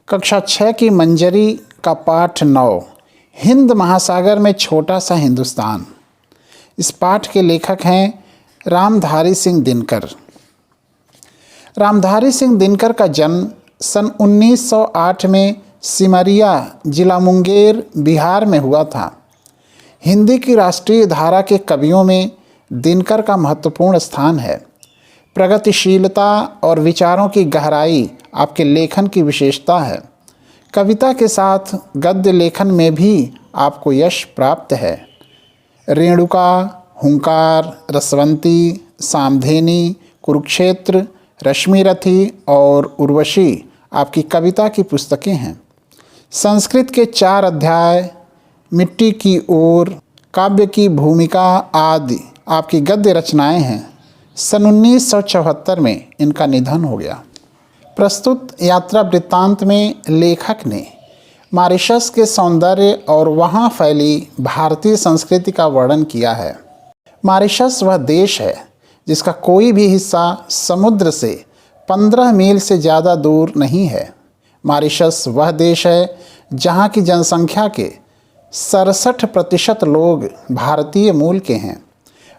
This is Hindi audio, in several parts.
कक्षा 6 की मंजरी का पाठ 9, हिंद महासागर में छोटा सा हिंदुस्तान। इस पाठ के लेखक हैं रामधारी सिंह दिनकर। रामधारी सिंह दिनकर का जन्म सन 1908 में सिमरिया, जिला मुंगेर, बिहार में हुआ था। हिंदी की राष्ट्रीय धारा के कवियों में दिनकर का महत्वपूर्ण स्थान है। प्रगतिशीलता और विचारों की गहराई आपके लेखन की विशेषता है। कविता के साथ गद्य लेखन में भी आपको यश प्राप्त है। रेणुका, हुंकार, रसवंती, सामधेनी, कुरुक्षेत्र, रश्मिरथी और उर्वशी आपकी कविता की पुस्तकें हैं। संस्कृत के 4 अध्याय, मिट्टी की ओर, काव्य की भूमिका आदि आपकी गद्य रचनाएं हैं। सन 1974 में इनका निधन हो गया। प्रस्तुत यात्रा वृत्तांत में लेखक ने मॉरिशस के सौंदर्य और वहाँ फैली भारतीय संस्कृति का वर्णन किया है। मॉरिशस वह देश है जिसका कोई भी हिस्सा समुद्र से 15 मील से ज़्यादा दूर नहीं है। मॉरिशस वह देश है जहाँ की जनसंख्या के 67% लोग भारतीय मूल के हैं।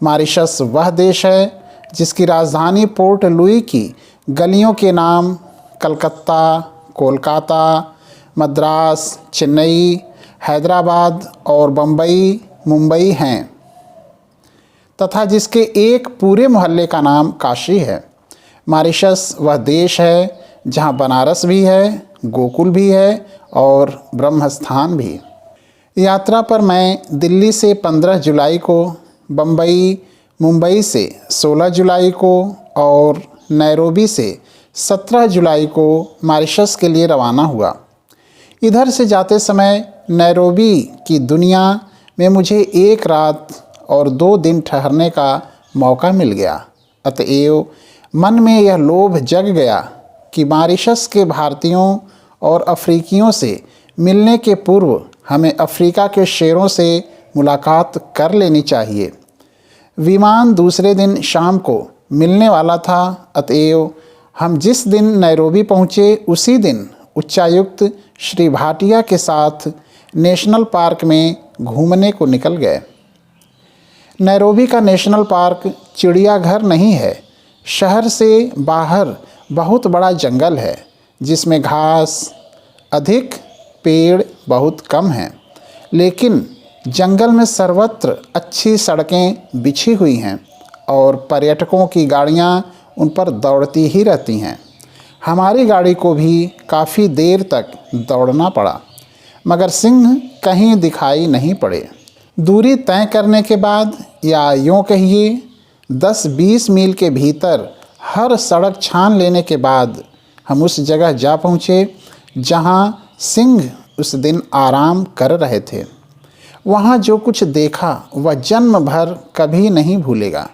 मॉरिशस वह देश है जिसकी राजधानी पोर्ट लुई की गलियों के नाम कलकत्ता, कोलकाता, मद्रास, चेन्नई, हैदराबाद और मुंबई हैं तथा जिसके एक पूरे मोहल्ले का नाम काशी है। मॉरिशस वह देश है जहाँ बनारस भी है, गोकुल भी है और ब्रह्मस्थान भी। यात्रा पर मैं दिल्ली से 15 जुलाई को, मुंबई से 16 जुलाई को और नैरोबी से 17 जुलाई को मॉरिशस के लिए रवाना हुआ। इधर से जाते समय नैरोबी की दुनिया में मुझे 1 रात और 2 दिन ठहरने का मौका मिल गया। अतएव मन में यह लोभ जग गया कि मॉरिशस के भारतीयों और अफ्रीकियों से मिलने के पूर्व हमें अफ्रीका के शेरों से मुलाकात कर लेनी चाहिए। विमान दूसरे दिन शाम को मिलने वाला था। अतएव हम जिस दिन नैरोबी पहुँचे उसी दिन उच्चायुक्त श्री भाटिया के साथ नेशनल पार्क में घूमने को निकल गए। नैरोबी का नेशनल पार्क चिड़ियाघर नहीं है। शहर से बाहर बहुत बड़ा जंगल है जिसमें घास अधिक, पेड़ बहुत कम हैं, लेकिन जंगल में सर्वत्र अच्छी सड़कें बिछी हुई हैं और पर्यटकों की गाड़ियां उन पर दौड़ती ही रहती हैं। हमारी गाड़ी को भी काफ़ी देर तक दौड़ना पड़ा, मगर सिंह कहीं दिखाई नहीं पड़े। दूरी तय करने के बाद, या यूँ कहिए 10-20 मील के भीतर हर सड़क छान लेने के बाद हम उस जगह जा पहुँचे जहाँ सिंह उस दिन आराम कर रहे थे। वहाँ जो कुछ देखा वह जन्म भर कभी नहीं भूलेगा।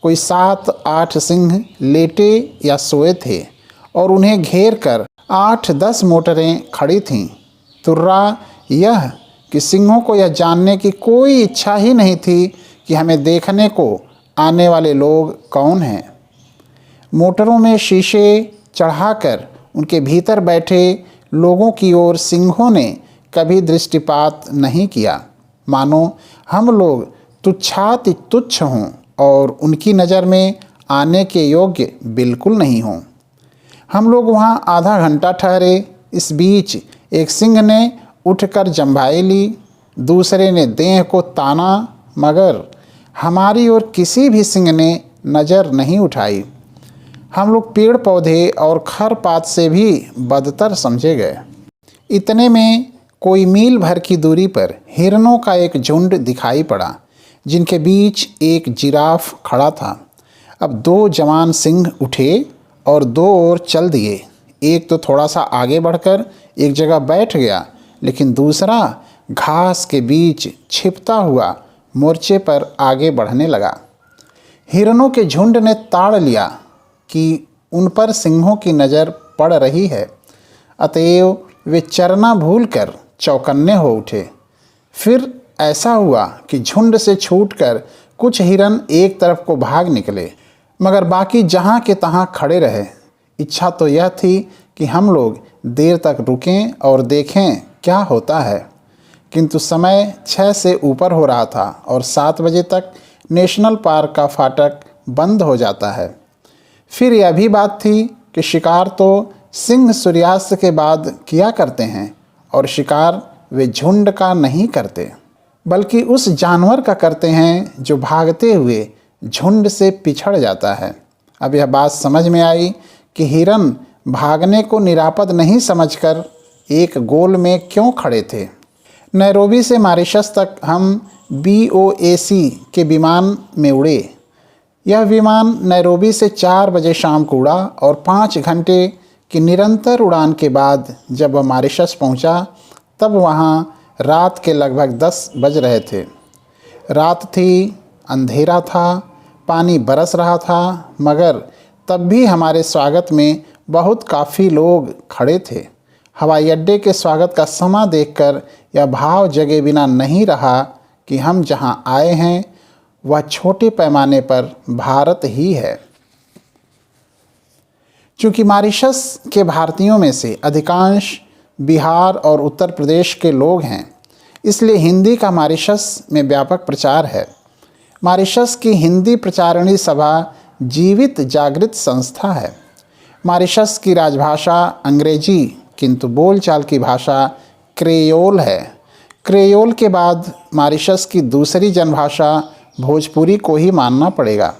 कोई 7-8 सिंह लेटे या सोए थे और उन्हें घेर कर 8-10 मोटरें खड़ी थीं। तुर्रा यह कि सिंहों को यह जानने की कोई इच्छा ही नहीं थी कि हमें देखने को आने वाले लोग कौन हैं। मोटरों में शीशे चढ़ाकर उनके भीतर बैठे लोगों की ओर सिंहों ने कभी दृष्टिपात नहीं किया, मानो हम लोग तुच्छाति तुच्छ हों और उनकी नज़र में आने के योग्य बिल्कुल नहीं हों। हम लोग वहाँ आधा घंटा ठहरे। इस बीच एक सिंह ने उठकर जंभाई ली, दूसरे ने देह को ताना, मगर हमारी ओर किसी भी सिंह ने नज़र नहीं उठाई। हम लोग पेड़ पौधे और खरपात से भी बदतर समझे गए। इतने में कोई मील भर की दूरी पर हिरणों का एक झुंड दिखाई पड़ा, जिनके बीच एक जिराफ खड़ा था। अब 2 जवान सिंह उठे और 2 ओर चल दिए। एक तो थोड़ा सा आगे बढ़कर एक जगह बैठ गया, लेकिन दूसरा घास के बीच छिपता हुआ मोर्चे पर आगे बढ़ने लगा। हिरणों के झुंड ने ताड़ लिया कि उन पर सिंहों की नज़र पड़ रही है, अतएव वे चरना भूलकर चौकन्ने हो उठे। फिर ऐसा हुआ कि झुंड से छूटकर कुछ हिरन एक तरफ को भाग निकले, मगर बाकी जहाँ के तहाँ खड़े रहे। इच्छा तो यह थी कि हम लोग देर तक रुकें और देखें क्या होता है, किंतु समय 6 से ऊपर हो रहा था और 7 बजे तक नेशनल पार्क का फाटक बंद हो जाता है। फिर यह भी बात थी कि शिकार तो सिंह सूर्यास्त के बाद किया करते हैं और शिकार वे झुंड का नहीं करते, बल्कि उस जानवर का करते हैं जो भागते हुए झुंड से पिछड़ जाता है। अब यह बात समझ में आई कि हिरन भागने को निरापद नहीं समझकर एक गोल में क्यों खड़े थे। नैरोबी से मॉरिशस तक हम BOAC के विमान में उड़े। यह विमान नैरोबी से 4 बजे शाम को उड़ा और 5 घंटे की निरंतर उड़ान के बाद जब वह मॉरिशस पहुंचा तब वहां रात के लगभग 10 बज रहे थे। रात थी, अंधेरा था, पानी बरस रहा था, मगर तब भी हमारे स्वागत में बहुत काफ़ी लोग खड़े थे। हवाई अड्डे के स्वागत का समा देखकर यह भाव जगे बिना नहीं रहा कि हम जहां आए हैं वह छोटे पैमाने पर भारत ही है। चूँकि मॉरिशस के भारतीयों में से अधिकांश बिहार और उत्तर प्रदेश के लोग हैं, इसलिए हिंदी का मॉरिशस में व्यापक प्रचार है। मॉरिशस की हिंदी प्रचारणी सभा जीवित जागृत संस्था है। मॉरिशस की राजभाषा अंग्रेजी, किंतु बोलचाल की भाषा क्रेयोल है। क्रेयोल के बाद मॉरिशस की दूसरी जनभाषा भोजपुरी को ही मानना पड़ेगा।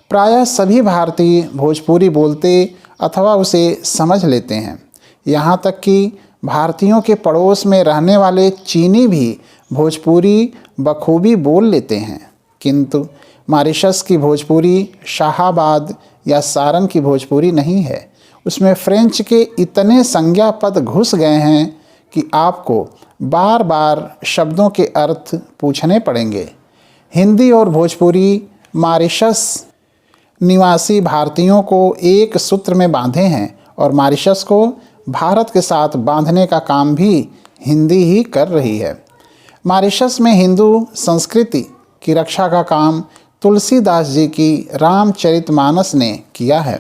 प्रायः सभी भारतीय भोजपुरी बोलते अथवा उसे समझ लेते हैं। यहाँ तक कि भारतीयों के पड़ोस में रहने वाले चीनी भी भोजपुरी बखूबी बोल लेते हैं, किंतु मॉरिशस की भोजपुरी शाहाबाद या सारन की भोजपुरी नहीं है। उसमें फ्रेंच के इतने संज्ञा पद घुस गए हैं कि आपको बार बार शब्दों के अर्थ पूछने पड़ेंगे। हिंदी और भोजपुरी मॉरिशस निवासी भारतीयों को एक सूत्र में बांधे हैं और मॉरिशस को भारत के साथ बांधने का काम भी हिंदी ही कर रही है। मॉरिशस में हिंदू संस्कृति की रक्षा का काम तुलसीदास जी की रामचरितमानस ने किया है।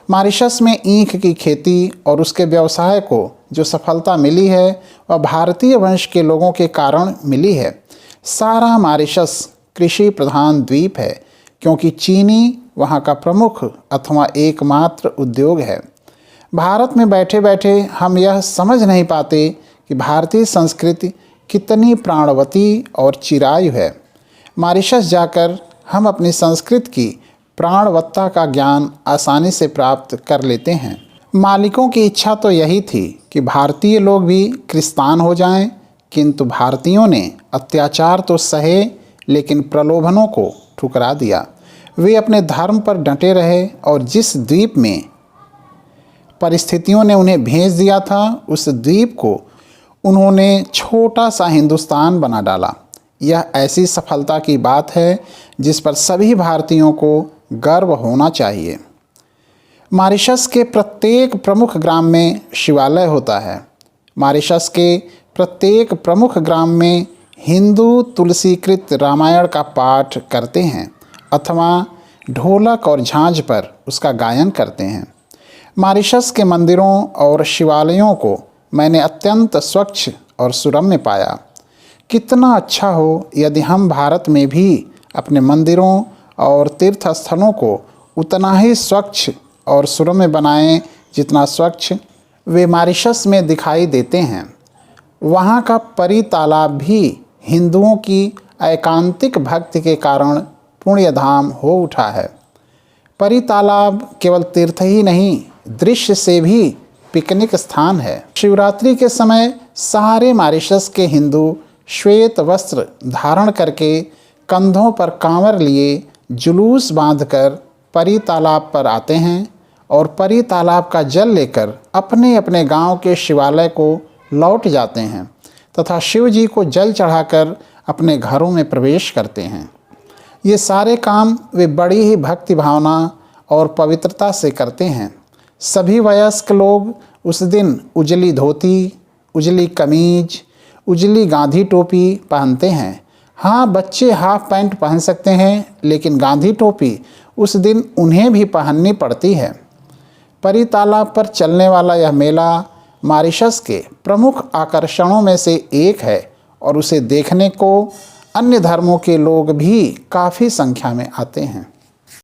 मॉरिशस में ईंख की खेती और उसके व्यवसाय को जो सफलता मिली है वह भारतीय वंश के लोगों के कारण मिली है। सारा मॉरिशस कृषि प्रधान द्वीप है, क्योंकि चीनी वहाँ का प्रमुख अथवा एकमात्र उद्योग है। भारत में बैठे बैठे हम यह समझ नहीं पाते कि भारतीय संस्कृति कितनी प्राणवती और चिरायु है। मॉरिशस जाकर हम अपनी संस्कृति की प्राणवत्ता का ज्ञान आसानी से प्राप्त कर लेते हैं। मालिकों की इच्छा तो यही थी कि भारतीय लोग भी क्रिस्तान हो जाएं, किंतु भारतीयों ने अत्याचार तो सहे लेकिन प्रलोभनों को ठुकरा दिया। वे अपने धर्म पर डटे रहे और जिस द्वीप में परिस्थितियों ने उन्हें भेज दिया था उस द्वीप को उन्होंने छोटा सा हिंदुस्तान बना डाला। यह ऐसी सफलता की बात है जिस पर सभी भारतीयों को गर्व होना चाहिए। मॉरिशस के प्रत्येक प्रमुख ग्राम में शिवालय होता है। मॉरिशस के प्रत्येक प्रमुख ग्राम में हिंदू तुलसीकृत रामायण का पाठ करते हैं अथवा ढोलक और झांझ पर उसका गायन करते हैं। मॉरिशस के मंदिरों और शिवालयों को मैंने अत्यंत स्वच्छ और सुरम्य पाया। कितना अच्छा हो यदि हम भारत में भी अपने मंदिरों और तीर्थ स्थलों को उतना ही स्वच्छ और सुरम्य बनाएं जितना स्वच्छ वे मॉरिशस में दिखाई देते हैं। वहाँ का परी तालाब भी हिंदुओं की एकांतिक भक्ति के कारण पुण्यधाम हो उठा है। परी तालाब केवल तीर्थ ही नहीं, दृश्य से भी पिकनिक स्थान है। शिवरात्रि के समय सारे मॉरिशस के हिंदू श्वेत वस्त्र धारण करके कंधों पर कांवर लिए जुलूस बांधकर परी तालाब पर आते हैं और परी तालाब का जल लेकर अपने अपने गांव के शिवालय को लौट जाते हैं तथा शिव जी को जल चढ़ाकर अपने घरों में प्रवेश करते हैं। ये सारे काम वे बड़ी ही भक्ति भावना और पवित्रता से करते हैं। सभी वयस्क लोग उस दिन उजली धोती, उजली कमीज, उजली गांधी टोपी पहनते हैं। हाँ, बच्चे हाफ पैंट पहन सकते हैं, लेकिन गांधी टोपी उस दिन उन्हें भी पहननी पड़ती है। परी तालाब पर चलने वाला यह मेला मॉरिशस के प्रमुख आकर्षणों में से एक है और उसे देखने को अन्य धर्मों के लोग भी काफ़ी संख्या में आते हैं।